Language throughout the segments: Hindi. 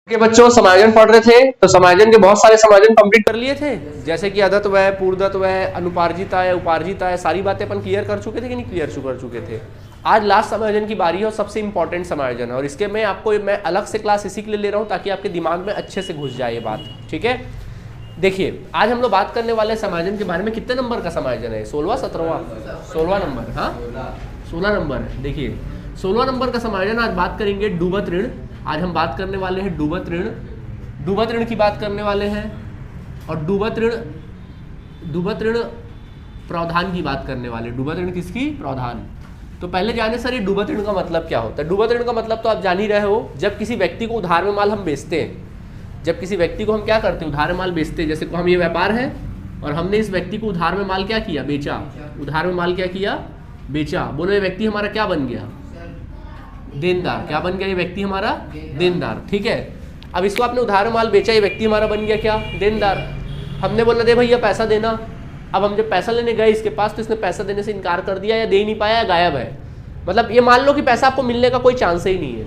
के बच्चों समायोजन पढ़ रहे थे तो समायोजन के बहुत सारे समायोजन कंप्लीट कर लिए थे, जैसे कि अदत्त व्यय, पूर्णदत्त व्यय, अनुपार्जिता है, उपार्जिता है, सारी बातें अपन क्लियर कर चुके थे कि नहीं क्लियर कर चुके थे। आज लास्ट समायोजन की बारी है और सबसे इंपॉर्टेंट समायोजन है, और इसके मैं अलग से क्लास इसी के लिए ले रहा हूँ ताकि आपके दिमाग में अच्छे से घुस जाए ये बात। ठीक है, देखिए आज हम लोग बात करने वाले समायोजन के बारे में। कितने नंबर का समायोजन है? 16वां 17वां? 16वां नंबर। हाँ 16 नंबर है। देखिए 16 नंबर का समायोजन आज बात करेंगे डूबत ऋण। आज हम बात करने वाले हैं डूबत ऋण की बात करने वाले हैं, और डूबत ऋण प्रावधान की बात करने वाले। डूबत ऋण किसकी? प्रावधान। तो पहले जाने सर ये डूबत ऋण का मतलब क्या होता है। डूबत ऋण का मतलब तो आप जान ही रहे हो, जब किसी व्यक्ति को उधार में माल हम बेचते हैं, जब किसी व्यक्ति को हम क्या करते हैं, उधार में माल बेचते हैं। जैसे हम ये व्यापार है और हमने इस व्यक्ति को उधार में माल क्या किया? बेचा। उधार में माल क्या किया? बेचा। बोलो ये व्यक्ति हमारा क्या बन गया? देनदार। क्या बन गया? ये व्यक्ति हमारा देनदार। ठीक है, अब इसको आपने उधार में माल बेचा, ये व्यक्ति हमारा बन गया क्या? देनदार। हमने बोला दे भैया पैसा देना। अब हम जब पैसा लेने गए इसके पास तो इसने पैसा देने से इनकार कर दिया, या दे ही नहीं पाया, या गायब है। मतलब ये मान लो कि पैसा आपको मिलने का कोई चांस ही नहीं है,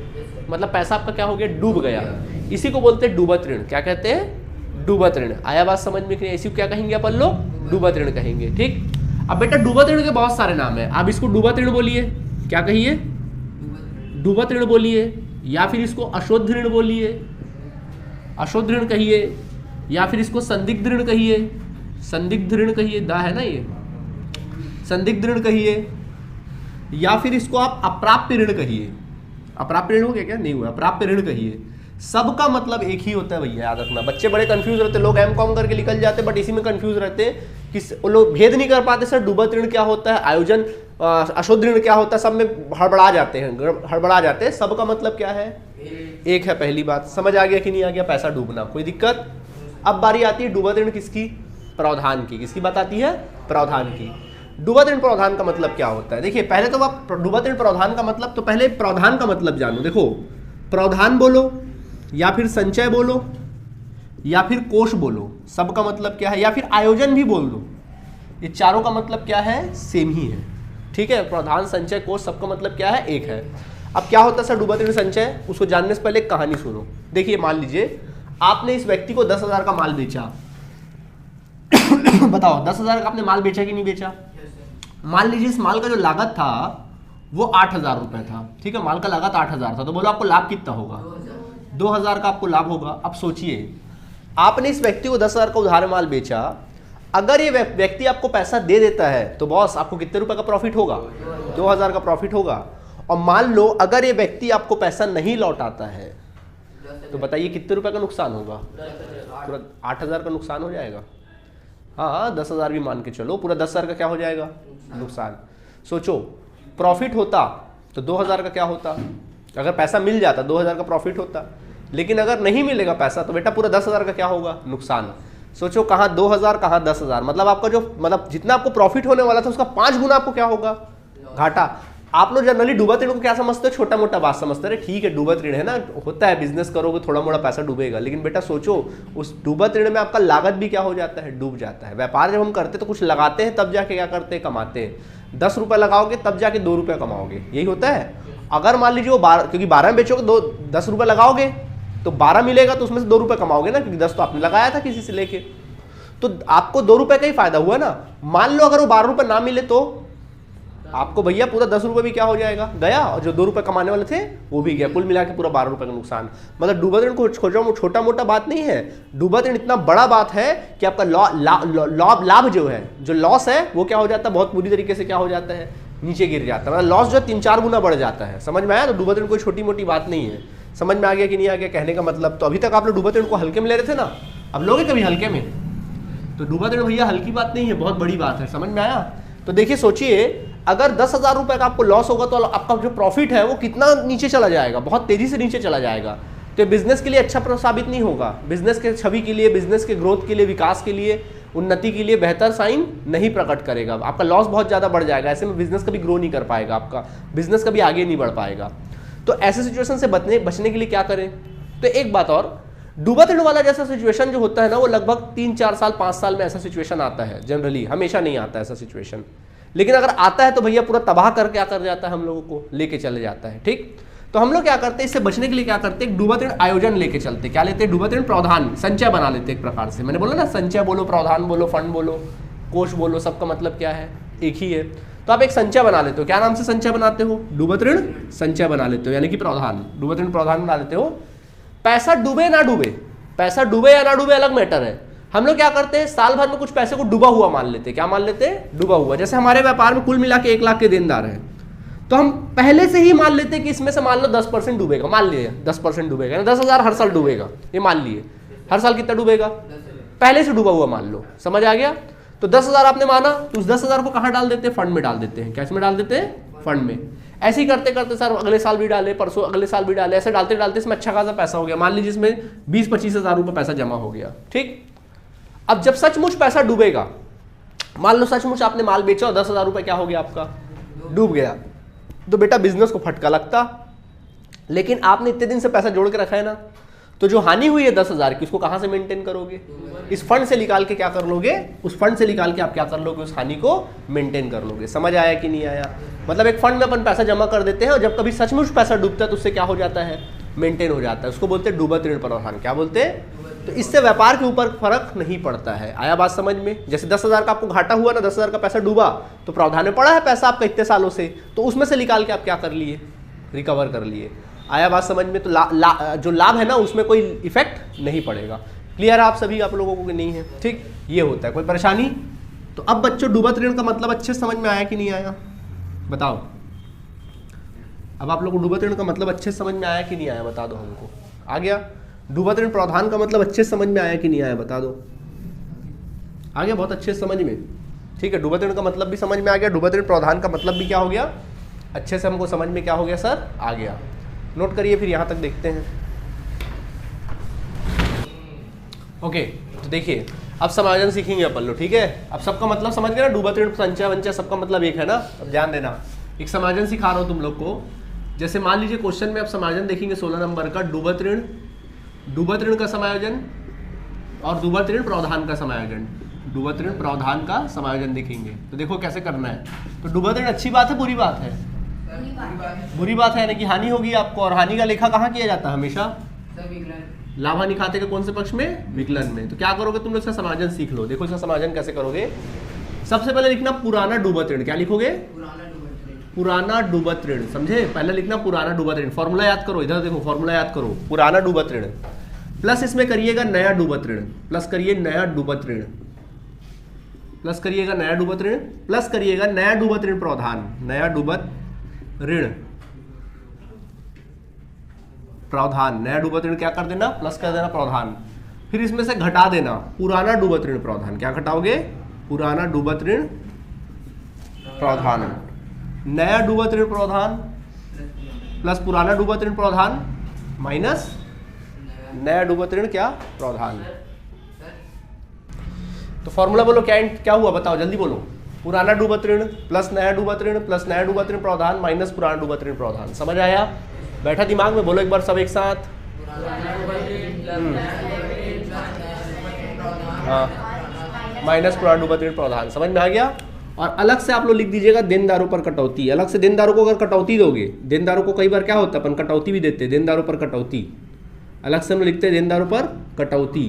मतलब पैसा आपका क्या हो गया? डूब गया। इसी को बोलते हैं डूबत ऋण। क्या कहते हैं? डूबत ऋण। आया बात समझ में कि नहीं? इसी को क्या कहेंगे अपन लोग? डूबत ऋण कहेंगे। ठीक, अब बेटा डूबत ऋण के बहुत सारे नाम है। आप इसको डूबत ऋण बोलिए, क्या कहिए? डूबत ऋण बोलिए, या फिर इसको अशुद्ध ऋण बोलिए, अशुद्ध ऋण कहिए, या फिर इसको संदिग्ध ऋण कहिए, संदिग्ध ऋण कहिए, दा है ना ये, संदिग्ध ऋण कहिए, या फिर इसको आप अप्राप्य ऋण कहिए। अप्राप्य ऋण हो गया क्या? नहीं हुआ, अप्राप्य ऋण कहिए। सबका मतलब एक ही होता है भैया, याद रखना। बच्चे बड़े कंफ्यूज रहते हैं, लोग एम.कॉम करके निकल जाते हैं बट इसी में कंफ्यूज रहते हैं कि वो लोग भेद नहीं कर पाते सर डूबत ऋण क्या होता है, आयोजन अशुद्ध ऋण क्या होता है, सब में हड़बड़ा जाते हैं। सबका मतलब क्या है? एक है। पहली बात समझ आ गया कि नहीं आ गया? पैसा डूबना, कोई दिक्कत? अब बारी आती है डूबत ऋण किसकी? प्रावधान की। किसकी बात आती है? प्रावधान की। डूबत ऋण प्रावधान का मतलब क्या होता है? देखिए पहले तो आप डूबत ऋण प्रावधान का मतलब, तो पहले प्रावधान का मतलब जानो। देखो प्रावधान बोलो, या फिर संचय बोलो, या फिर कोष बोलो, सबका मतलब क्या है, या फिर आयोजन भी बोल दो, ये चारों का मतलब क्या है? सेम ही है। ठीक है, प्रावधान, संचय, कोष, सबका मतलब क्या है? एक है। अब क्या होता है सर डूबत ऋण संचय? उसको जानने से पहले एक कहानी सुनो। देखिए मान लीजिए आपने इस व्यक्ति को 10,000 का माल बेचा। बताओ 10,000 का आपने माल बेचा कि नहीं बेचा? मान लीजिए इस माल का जो लागत था वो 8,000 रुपए था। ठीक है, माल का लागत 8,000 था, तो बोलो आपको लाभ कितना होगा? 2,000 का आपको लाभ होगा। अब सोचिए आपने इस व्यक्ति को 10,000 का उधार माल बेचा, अगर ये व्यक्ति आपको पैसा दे देता है तो बॉस आपको कितने रुपए का प्रॉफिट होगा? 2,000 का प्रॉफिट होगा। और मान लो अगर ये व्यक्ति आपको पैसा नहीं लौटाता है तो बताइए कितने रुपए का नुकसान होगा? पूरा 8,000 का नुकसान हो जाएगा। हाँ 10,000 भी मान के चलो, पूरा 10,000 का क्या हो जाएगा? नुकसान। सोचो प्रॉफिट होता तो 2,000 का क्या होता? अगर पैसा मिल जाता 2,000 का प्रॉफिट होता, लेकिन अगर नहीं मिलेगा पैसा तो बेटा पूरा 10,000 का क्या होगा? नुकसान। सोचो कहाँ 2,000 कहाँ 10,000, मतलब आपका जो जितना आपको प्रॉफिट होने वाला था उसका 5 गुना आपको क्या होगा? घाटा। आप लोग जनरली डूबत ऋण को क्या समझते हो? छोटा मोटा बात समझते हैं। ठीक है डूबत ऋण है ना, होता है, बिजनेस करोगे थोड़ा मोड़ा पैसा डूबेगा, लेकिन बेटा सोचो उस डूबत ऋण में आपका लागत भी क्या हो जाता है? डूब जाता है। व्यापार जब हम करते हैं तो कुछ लगाते हैं तब जाके क्या करते हैं? कमाते हैं। 10 रुपये लगाओगे तब जाके 2 रुपये कमाओगे, यही होता है। अगर मान लीजिए वो 12, क्योंकि 12 में बेचोगे 10 रुपये लगाओगे तो 12 मिलेगा तो उसमें से 2 रुपये कमाओगे ना, क्योंकि 10 तो आपने लगाया था किसी से लेके, तो आपको 2 रुपये का ही फायदा हुआ ना। मान लो अगर वो 12 रुपये ना मिले तो आपको भैया पूरा 10 रुपये भी क्या हो जाएगा? गया, और जो 2 रुपये कमाने वाले थे वो भी गया, कुल मिला के पूरा 12 रुपये का नुकसान। मतलब डूबत ऋण को छोटा मोटा बात नहीं है, डूबत ऋण इतना बड़ा बात है कि आपका लाभ जो है, जो लॉस है वो क्या हो जाता है? बहुत बुरी तरीके से क्या हो जाता है? नीचे गिर जाता है। मतलब लॉस जो 3-4 गुना बढ़ जाता है। समझ में आया? तो डूबत ऋण कोई छोटी मोटी बात नहीं है। समझ में आ गया कि नहीं आ गया कहने का मतलब? तो अभी तक आप लोग डूबत ऋण को हल्के में ले रहे थे ना, अब लोगे कभी हल्के में? तो डूबत ऋण भैया हल्की बात नहीं है, बहुत बड़ी बात है। समझ में आया? तो देखिए सोचिए अगर 10,000 रुपए का आपको लॉस होगा तो आपका जो प्रॉफिट है वो कितना नीचे चला जाएगा? बहुत तेजी से नीचे चला जाएगा। तो बिजनेस के लिए अच्छा साबित नहीं होगा, बिजनेस के छवि के लिए, बिजनेस के ग्रोथ के लिए, विकास के लिए, उन्नति के लिए बेहतर साइन नहीं प्रकट करेगा। आपका लॉस बहुत ज़्यादा बढ़ जाएगा, ऐसे में बिजनेस कभी ग्रो नहीं कर पाएगा, आपका बिजनेस कभी आगे नहीं बढ़ पाएगा। तो ऐसे सिचुएशन से बचने के लिए क्या करें? तो एक बात और, डूबत ऋण वाला जैसा सिचुएशन जो होता है ना वो लगभग 3-4 साल 5 साल में ऐसा सिचुएशन आता है जनरली, हमेशा नहीं आता ऐसा सिचुएशन। लेकिन अगर आता है तो भैया पूरा तबाह कर क्या कर जाता है? हम लोगों को लेके चले जाता है। ठीक, तो हम लोग क्या करते हैं, इससे बचने के लिए क्या करते हैं, डूबत ऋण आयोजन लेके चलते। क्या लेते हैं, डूबत ऋण प्रावधान, संचय बना लेते एक प्रकार से। मैंने बोला ना, संचय बोलो, प्रावधान बोलो, फंड बोलो, कोष बोलो, सबका मतलब क्या है, एक ही है। तो आप एक संचय बना लेते हो। क्या नाम से संचय बनाते हो, डूबत ऋण संचय बना लेते हो, यानी कि प्रावधान, डूबत ऋण प्रावधान बना लेते हो। पैसा डूबे ना डूबे, पैसा डूबे या ना डूबे अलग मैटर है। हम लोग क्या करते हैं, साल भर में कुछ पैसे को डूबा हुआ मान लेते हैं। क्या मान लेते हैं, डूबा हुआ। जैसे हमारे व्यापार में कुल मिला के 1 लाख के देनदार हैं, तो हम पहले से ही मान लेते हैं कि इसमें से मान लो 10% डूबेगा, मान लिए 10% डूबेगा, 10,000 हर साल डूबेगा, ये मान लिए हर साल कितना डूबेगा, पहले से डूबा हुआ मान लो। समझ आ गया। तो 10,000 आपने माना, तो उस 10,000 को कहाँ डाल देते हैं, फंड में डाल देते हैं। कैसे में डाल देते हैं, फंड में। ऐसे ही करते करते सर अगले साल भी डाले, परसों अगले साल भी डाले, ऐसे डालते डालते इसमें अच्छा खासा पैसा हो गया। मान लीजिए इसमें 20-25 हज़ार रुपये पैसा जमा हो गया, ठीक। अब जब सचमुच पैसा डूबेगा, मान लो सचमुच आपने माल बेचा और 10,000 रुपये क्या हो गया, आपका डूब गया, तो बेटा बिजनेस को फटका लगता। लेकिन आपने इतने दिन से पैसा जोड़ के रखा है ना, तो जो हानि हुई है 10,000 की, उसको कहां से मेंटेन करोगे, इस फंड से निकाल के क्या कर लोगे, उस फंड से निकाल के आप क्या कर लोगे, उस हानि को मेंटेन कर लोगे। समझ आया कि नहीं आया। मतलब एक फंड में अपन पैसा जमा कर देते हैं और जब कभी सचमुच पैसा डूबता है तो उससे क्या हो जाता है, मेंटेन हो जाता है। उसको बोलते हैं डूबत ऋण प्रावधान। क्या बोलते हैं। तो इससे व्यापार के ऊपर फर्क नहीं पड़ता है। आया बात समझ में। जैसे 10,000 का आपको घाटा हुआ ना, 10,000 का पैसा डूबा, तो प्रावधान में पड़ा है पैसा आपका इतने सालों से, तो उसमें से निकाल के आप क्या कर लिए, रिकवर कर लिए। आया बात समझ में। तो जो लाभ है ना, उसमें कोई इफेक्ट नहीं पड़ेगा। क्लियर आप सभी, आप लोगों को नहीं है, ठीक। ये होता है। कोई परेशानी। तो अब बच्चों डूबत ऋण का मतलब अच्छे समझ में आया कि नहीं आया, बताओ। अब आप लोग को डूबत ऋण का मतलब अच्छे समझ में आया कि नहीं आया, बता दो हमको। आ गया। डूबत ऋण प्रावधान का मतलब अच्छे समझ में आया कि नहीं आया, बता दो। आ गया, बहुत अच्छे समझ में, ठीक है। डूबत ऋण का मतलब भी समझ में आ गया, डूबत ऋण प्रावधान का मतलब भी क्या हो गया, अच्छे से हमको समझ में क्या हो गया सर, आ गया। नोट करिए, फिर यहां तक देखते हैं। ओके, तो देखिए अब समायोजन सीखेंगे अपन लोग, ठीक है। अब सबका मतलब समझ गए ना, डूबत ऋण संचय वंचय सबका मतलब एक है ना। अब ध्यान देना, एक समायोजन सिखा रहा हूं तुम लोग को। जैसे मान लीजिए क्वेश्चन में आप समायोजन देखेंगे 16 नंबर का, डूबत ऋण का समायोजन और डूबत ऋण प्रावधान का समायोजन, डूबत ऋण प्रावधान का समायोजन देखेंगे। तो देखो कैसे करना है। तो डूबत ऋण अच्छी बात है, बुरी बात है, बुरी बात है, यानी कि हानि होगी आपको। और हानि का लेखा कहाँ किया जाता है, हमेशा लाभ हानि खाते के कौन से पक्ष में, विकलन में। तो क्या करोगे तुम लोग, इसका समायोजन सीख लो। देखो इसका समायोजन कैसे करोगे। सबसे पहले लिखना पुराना डूबत ऋण। क्या लिखोगे, पुराना डूबत ऋण। समझे, पहले लिखना पुराना डूबत ऋण। फॉर्मूला याद करो, इधर देखो फॉर्मूला याद करो, पुराना डूबत ऋण प्लस इसमें करिएगा नया डूबत ऋण, प्लस करिए नया डूबत ऋण, प्लस करिएगा नया डूबत ऋण, प्लस करिएगा नया डूबत ऋण प्रावधान, नया डूबत ऋण प्रावधान, नया डूबत ऋण क्या कर देना, प्लस कर देना प्रावधान। फिर इसमें से घटा देना पुराना डूबत ऋण प्रावधान। क्या घटाओगे, पुराना डूबत ऋण प्रावधान, नया डूबत ऋण प्रावधान प्लस पुराना डूबत ऋण प्रावधान माइनस नया डूबत ऋण क्या, प्रावधान। तो फॉर्मूला बोलो, क्या हुआ बताओ, जल्दी बोलो। पुराना डूबत ऋण प्लस नया डूबत ऋण प्लस नया डूबत ऋण प्रावधान माइनस पुराना डूबत ऋण प्रावधान। समझ आया, बैठा दिमाग में, बोलो एक बार सब एक साथ। हाँ, माइनस पुराना डूबत ऋण प्रावधान। समझ में आ गया। और अलग से आप लोग लिख दीजिएगा देनदारों पर कटौती। अलग से देनदारों को अगर कटौती दोगे, देनदारों को कई बार क्या होता है अपन कटौती भी देते हैं, देनदारों पर कटौती। अलग से हम लिखते हैं देनदारों पर कटौती।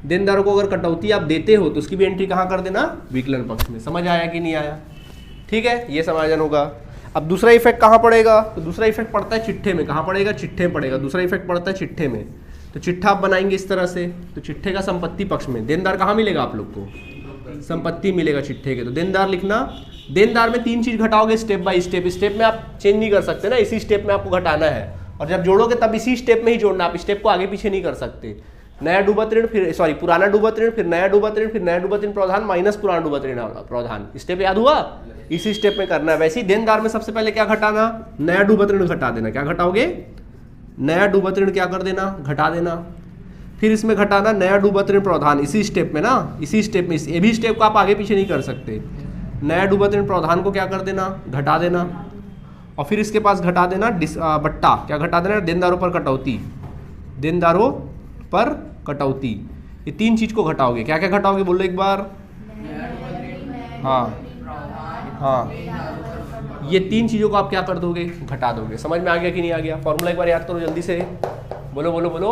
देनदारों को अगर कटौती आप देते हो तो उसकी भी एंट्री कहाँ कर देना, विकलन पक्ष में। समझ आया कि नहीं आया, ठीक है। ये समायोजन होगा। अब दूसरा इफेक्ट कहाँ पड़ेगा, तो दूसरा इफेक्ट पड़ता है चिट्ठे में। कहाँ पड़ेगा, चिट्ठे में पड़ेगा। दूसरा इफेक्ट पड़ता है चिट्ठे में। तो चिट्ठा आप बनाएंगे इस तरह से, तो चिट्ठे का संपत्ति पक्ष में देनदार कहाँ मिलेगा आप लोग को, संपत्ति मिलेगा चिट्ठे के। तो देनदार लिखना, देनदार में 3 चीज घटाओगे स्टेप बाय स्टेप। स्टेप में आप चेंज नहीं कर सकते ना, इसी स्टेप में आपको घटाना है। और जब जोड़ोगे तब इसी स्टेप में ही जोड़ना, आप स्टेप को आगे पीछे नहीं कर सकते। नया डूबत ऋण फिर पुराना डूबत ऋण, फिर नया डूबत ऋण, फिर नया डूबत ऋण प्रावधान माइनस पुराना डूबत ऋण प्रावधान। स्टेप याद हुआ, इसी स्टेप में करना है। वैसे ही देनदार में सबसे पहले क्या घटाना, नया डूबत ऋण घटा देना। क्या घटाओगे, नया डूबत ऋण क्या कर देना, घटा देना। फिर इसमें घटाना नया डूबत ऋण प्रावधान, इसी स्टेप में ना, इसी स्टेप में। ये भी स्टेप को आप आगे पीछे नहीं कर सकते। नया डूबत ऋण प्रावधान को क्या कर देना, घटा देना। और फिर इसके पास घटा देना बट्टा। क्या घटा देना, देनदारों पर कटौती, देनदारों पर कटौती। ये 3 चीज को घटाओगे। क्या क्या घटाओगे बोलो एक बार। हाँ हाँ, ये 3 चीजों को आप क्या कर दोगे, घटा दोगे। समझ में आ गया कि नहीं आ गया? फॉर्मूला एक बार याद करो जल्दी से, बोलो बोलो बोलो।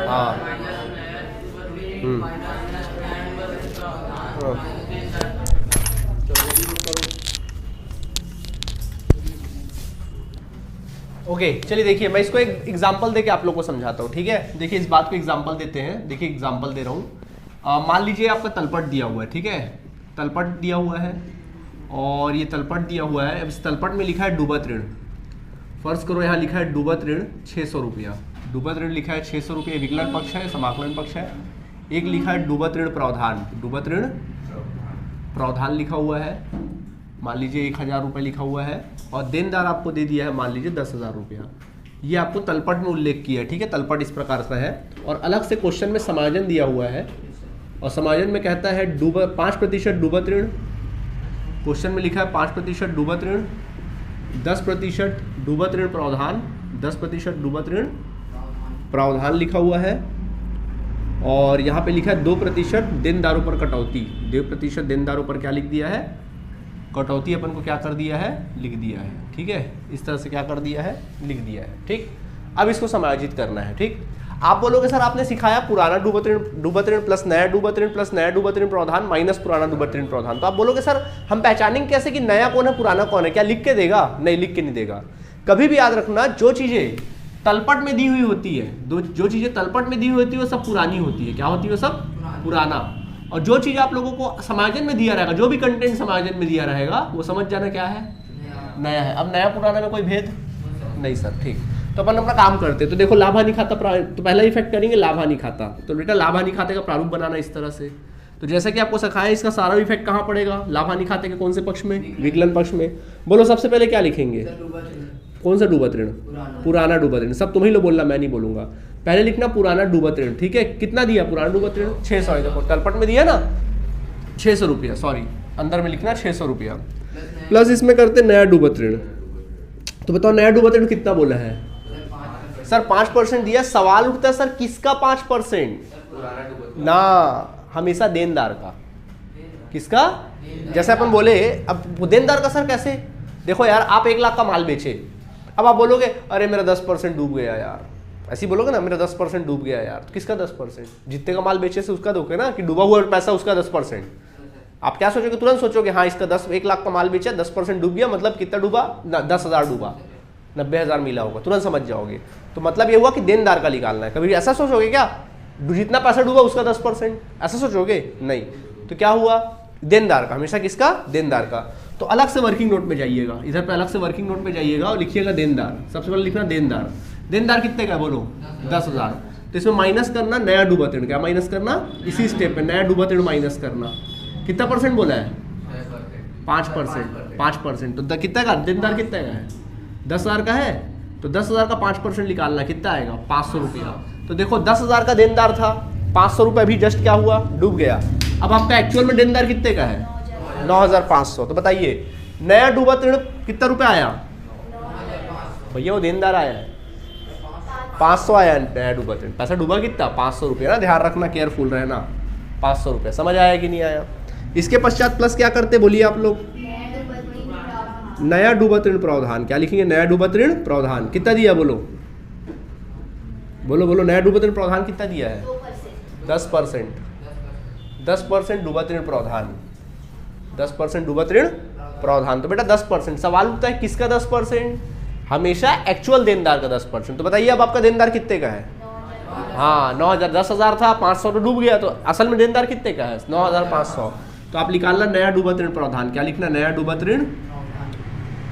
हाँ ओके चलिए देखिए, मैं इसको एक एग्जांपल देके आप लोग को समझाता हूँ, ठीक है? देखिए इस बात को एग्जांपल देते हैं। देखिए एग्जांपल दे रहा हूँ। मान लीजिए आपका तलपट दिया हुआ है, ठीक है? तलपट दिया हुआ है और ये तलपट दिया हुआ है। अब इस तलपट में लिखा है डूबत ऋण। फर्ज करो यहाँ लिखा है डूबत ऋण 600 रुपया। डूबत ऋण लिखा है 600 रुपये, विकलन पक्ष है, समाकलन पक्ष है। एक लिखा है डूबत ऋण प्रावधान, डूबत ऋण प्रावधान लिखा हुआ है, मान लीजिए 1000 रुपये लिखा हुआ है, और देनदार आपको दे दिया है मान लीजिए 10,000 रुपया। ये आपको तलपट में उल्लेख किया है, ठीक है? तलपट इस प्रकार से है और अलग से क्वेश्चन में समायोजन दिया हुआ है, और समायोजन में कहता है 5% डूबत ऋण। क्वेश्चन में लिखा है 5% डूबत ऋण, 10% डूबत ऋण प्रावधान, 10% डूबत ऋण प्रावधान लिखा हुआ है, और यहाँ पे लिखा है 2% देनदारों पर कटौती। 2% देनदारों पर क्या लिख दिया है? कटौती अपन को क्या कर दिया है? लिख दिया है, ठीक है? इस तरह से क्या कर दिया है? लिख दिया है, ठीक? अब इसको समायोजित करना है, ठीक? आप बोलोगे सर आपने सिखाया पुराना डूबत ऋण प्लस नया डूबत ऋण प्लस नया डूबत ऋण प्रावधान माइनस पुराना डूबत ऋण प्रावधान। तो आप बोलोगे सर हम पहचानेंगे कैसे कि नया कौन है पुराना कौन है? क्या लिख के देगा? नहीं, लिख के नहीं देगा। कभी भी याद रखना, जो चीजें तलपट में दी हुई होती है, जो चीजें तलपट में दी हुई होती है वो सब पुरानी होती है। क्या होती है? वो सब पुराना। और जो चीज आप लोगों को समायोजन में दिया रहेगा, जो भी कंटेंट समायोजन में दिया रहेगा, वो समझ जाना क्या है? नया है। अब नया पुराना में कोई भेद नहीं सर, ठीक? तो अपन अपना काम करते हैं। तो देखो लाभ हानि खाता, तो पहला इफेक्ट करेंगे लाभ हानि खाता। तो बेटा लाभ हानि खाते का प्रारूप बनाना इस तरह से। तो जैसा कि आपको सिखाया, इसका सारा इफेक्ट कहाँ पड़ेगा? लाभ हानि खाते के कौन से पक्ष में? विकलन पक्ष में। बोलो सबसे पहले क्या लिखेंगे? कौन सा डूबत ऋण? पुराना डूबत ऋण। सब तुम्ही लोग बोलना, मैं नहीं बोलूंगा। पहले लिखना पुराना डूबत ऋण, ठीक है? कितना दिया पुराना डूबत ऋण? 600। देखो तलपट में दिया ना 600 रुपया, सॉरी अंदर में लिखना 600 रुपया, प्लस इसमें करते नया डूबत ऋण। तो बताओ नया डूबत ऋण कितना बोला है सर? 5% दिया। सवाल उठता है सर किसका 5%? ना, हमेशा देनदार का। किसका? जैसे अपन बोले, अब देनदार का सर कैसे? देखो यार आप 1 लाख का माल बेचे, अब आप बोलोगे अरे मेरा 10% डूब गया यार, ऐसे ही बोलोगे ना, मेरा 10% डूब गया यार। तो किसका 10%? जितने का माल बेचे से उसका दोगे ना, कि डूबा हुआ पैसा उसका 10%। आप क्या सोचोगे? तुरंत सोचोगे हाँ इसका 1 लाख का माल बेचा, 10% डूब गया, मतलब कितना डूबा? 10,000 डूबा, 90,000 मिला होगा, तुरंत समझ जाओगे। तो मतलब ये हुआ कि देनदार का निकालना है। कभी ऐसा सोचोगे क्या जितना पैसा डूबा उसका 10%? ऐसा सोचोगे? नहीं। तो क्या हुआ? देनदार का। हमेशा किसका? देनदार का। तो अलग से वर्किंग नोट में जाइएगा, इधर पे अलग से वर्किंग नोट में जाइएगा और लिखिएगा देनदार। सबसे पहले लिखना देनदार। देनदार कितने का? बोलो 10,000। तो इसमें माइनस करना नया डूबत ऋण। क्या माइनस करना? इसी स्टेप पे नया डूबत ऋण माइनस करना। कितना परसेंट बोला है? 5%। 5%। तो कितने का देनदार? कितने का है? 10,000 का है, तो 10,000 का 5% निकालना। कितना आएगा? 500 रुपया। तो देखो 10,000 का देनदार था, 500 रुपये अभी जस्ट क्या हुआ? डूब गया। अब आपका एक्चुअल में देनदार कितने का है? 9,500। तो बताइए नया डूबत ऋण कितना रुपया आया? भैया वो देनदार आया है 500 आया नया डूबत ऋण। पैसा डूबा कितना? 500 रुपया ना, ध्यान रखना, केयरफुल रहना। 500 रुपया। समझ आया कि नहीं आया? इसके पश्चात प्लस क्या करते बोलिए आप लोग? नया डूबत ऋण प्रावधान। क्या लिखेंगे? नया डूबत ऋण प्रावधान। कितना दिया? बोलो बोलो बोलो। नया डूबत ऋण प्रावधान कितना दिया है? 10%। 10% डूबत ऋण प्रावधान, 10% डूबत ऋण प्रावधान। तो बेटा 10%। सवाल उठता है किसका 10%? हमेशा एक्चुअल देनदार का 10%। तो बताइए अब आपका देनदार कितने का है? हाँ 9,000। 10,000 था, 500 तो डूब गया, तो असल में देनदार कितने का है? 9,500। तो आप निकालना नया डूबत ऋण प्रावधान। क्या लिखना? नया डूबत ऋण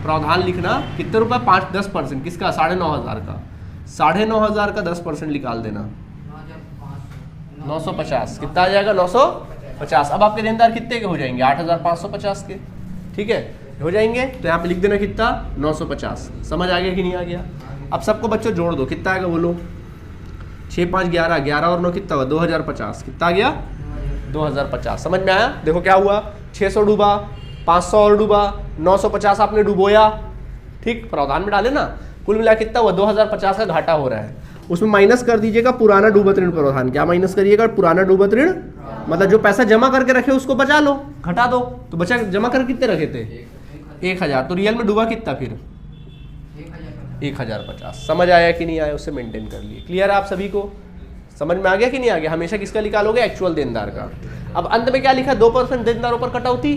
प्रावधान लिखना। कितने रुपए? 10%। किसका? 9,500 का। 9,500 का 10% निकाल देना, 950। कितना आ जाएगा? 950। अब आपके देनदार कितने के हो जाएंगे? 8,550 के, ठीक है, हो जाएंगे। तो यहाँ पे लिख देना कितना? 950। समझ आ गया कि नहीं आ गया? अब सबको बच्चों जोड़ दो, कितना आएगा बोलो? 6, 5, 11, 11 और 9 कितना हुआ? 2,050। कितना आ गया? 2,050। समझ में आया? देखो क्या हुआ? 600 डूबा, 500 और डूबा, 950 आपने डूबोया, ठीक, प्रावधान में डाले ना। कुल मिला कितना हुआ? 2,050 का घाटा हो रहा है। उसमें माइनस कर दीजिएगा पुराना डूबत ऋण प्रावधान। क्या माइनस करिएगा? पुराना डूबत ऋण, मतलब जो पैसा जमा करके रखे उसको बचा लो, घटा दो। तो बचा जमा करके कितने रखे थे? 1000, तो रियल में डूबा कितना फिर 1050। समझ आया कि नहीं आया, उससे मेंटेन कर लिए। क्लियर है आप सभी को, समझ में आ गया कि नहीं आ गया? हमेशा किसका निकालोगे? एक्चुअल देनदार का। अब अंत में क्या लिखा? 2% देनदारों पर कटौती,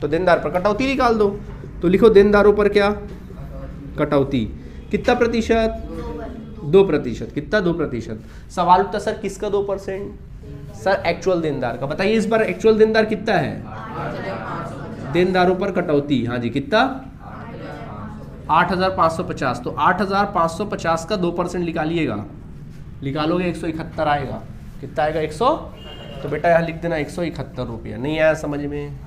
तो देनदार पर कटौती निकाल दो। तो लिखो देनदारों पर क्या कटौती, कितना प्रतिशत? 2%। कितना? 2%। सवाल उठता सर किसका 2%? सर एक्चुअल देनदार का। बताइए इस बार एक्चुअल देनदार कितना है? देनदारों पर कटौती, हाँ जी, कितना? 8550। तो 8550 का 2% निकालिएगा, निकालोगे 171 आएगा। कितना आएगा? 100। तो बेटा यहाँ लिख देना 171 रुपया। नहीं आया समझ में?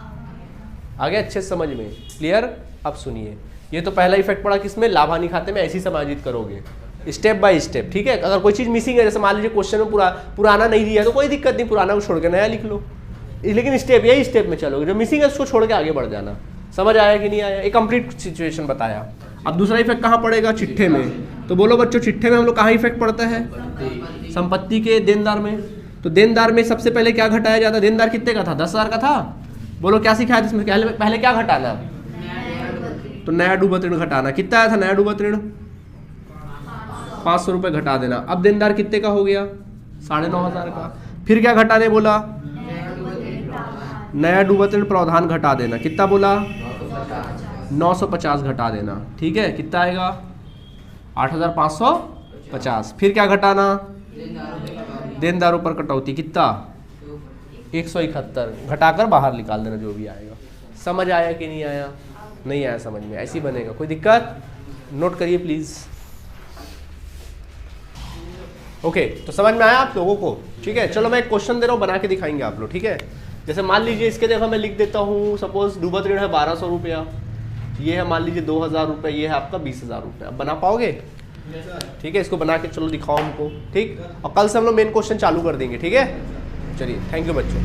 आ गया अच्छे समझ में? क्लियर? अब सुनिए, ये तो पहला इफेक्ट पड़ा किसमें? लाभ हानि खाते में। ऐसी समायोजित करोगे स्टेप बाय स्टेप, ठीक है? अगर कोई चीज़ मिसिंग है, जैसे मान लीजिए क्वेश्चन में पुराना नहीं दिया तो कोई दिक्कत नहीं, पुराना को छोड़ के नया लिख लो, लेकिन स्टेप यही स्टेप में चलोगे। जो मिसिंग है उसको छोड़ के आगे बढ़ जाना। समझ आया कि नहीं आया? एक कंप्लीट सिचुएशन बताया। अब दूसरा इफेक्ट कहाँ पड़ेगा? चिट्ठे में। तो बोलो बच्चों, चिट्ठे में हम लोग कहाँ इफेक्ट पड़ता है? संपत्ति के देनदार में। तो देनदार में सबसे पहले क्या घटाया जाता है? देनदार कितने का था? 10,000 का था। बोलो क्या सिखाया था इसमें? पहले क्या घटाना? तो नया डूबत ऋण घटाना। कितना आया था नया डूबत ऋण? 500 रुपये घटा देना। अब देनदार कितने का हो गया? 9,500 का। फिर क्या घटाने बोला? नया डूबत ऋण प्रावधान घटा देना। कितना बोला? 950 घटा देना। ठीक है, कितना आएगा? 8550। फिर क्या घटाना? देनदारों पर कटौती। कितना? 171 घटाकर बाहर निकाल देना जो भी आएगा। समझ आया कि नहीं आया? नहीं आया समझ में? ऐसे ही बनेगा। कोई दिक्कत? नोट करिए प्लीज। ओके, तो समझ में आया आप लोगों को? ठीक है, चलो मैं एक क्वेश्चन दे रहा हूँ, बना के दिखाएंगे आप लोग। ठीक है, जैसे मान लीजिए इसके देखो मैं लिख देता हूँ, सपोज डूबत ऋण है 1200 रुपया, ये है मान लीजिए 2000 रुपये, ये है आपका 20,000 रुपये। अब बना पाओगे? ठीक है, इसको बना के चलो दिखाओ हमको। ठीक, और कल से हम लोग मेन क्वेश्चन चालू कर देंगे। ठीक है, चलिए, थैंक यू बच्चों।